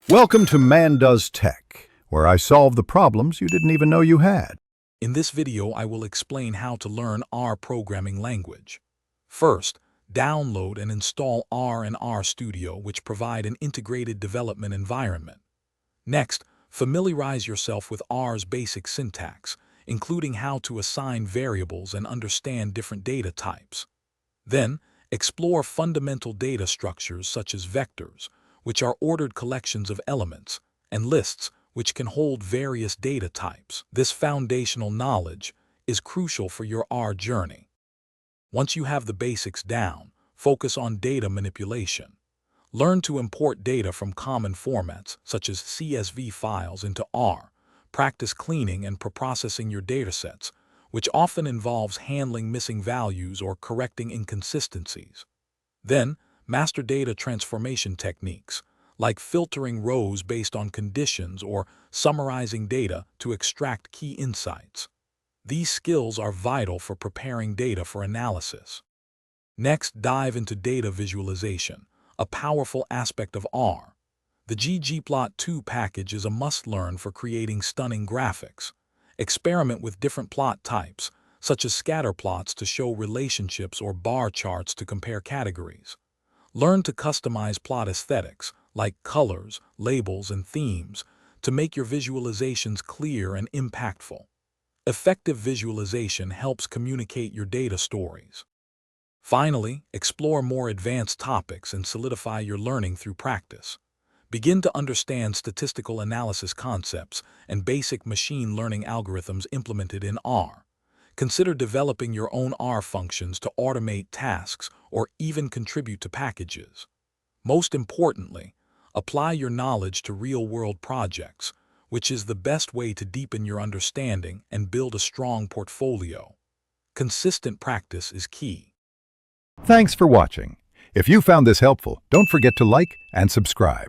Welcome to Man Does Tech, where I solve the problems you didn't even know you had. In this video, I will explain how to learn R programming language. First, download and install R and RStudio, which provide an integrated development environment. Next, familiarize yourself with R's basic syntax, including how to assign variables and understand different data types. Then, explore fundamental data structures such as vectors, which are ordered collections of elements, and lists, which can hold various data types. This foundational knowledge is crucial for your R journey. Once you have the basics down, focus on data manipulation. Learn to import data from common formats, such as CSV files, into R. Practice cleaning and preprocessing your datasets, which often involves handling missing values or correcting inconsistencies. Then, master data transformation techniques, like filtering rows based on conditions or summarizing data to extract key insights. These skills are vital for preparing data for analysis. Next, dive into data visualization, a powerful aspect of R. The ggplot2 package is a must-learn for creating stunning graphics. Experiment with different plot types, such as scatter plots to show relationships or bar charts to compare categories. Learn to customize plot aesthetics, like colors, labels, and themes, to make your visualizations clear and impactful. Effective visualization helps communicate your data stories. Finally, explore more advanced topics and solidify your learning through practice. Begin to understand statistical analysis concepts and basic machine learning algorithms implemented in R. Consider developing your own R functions to automate tasks or even contribute to packages. Most importantly, apply your knowledge to real-world projects, which is the best way to deepen your understanding and build a strong portfolio. Consistent practice is key. Thanks for watching. If you found this helpful, don't forget to like and subscribe.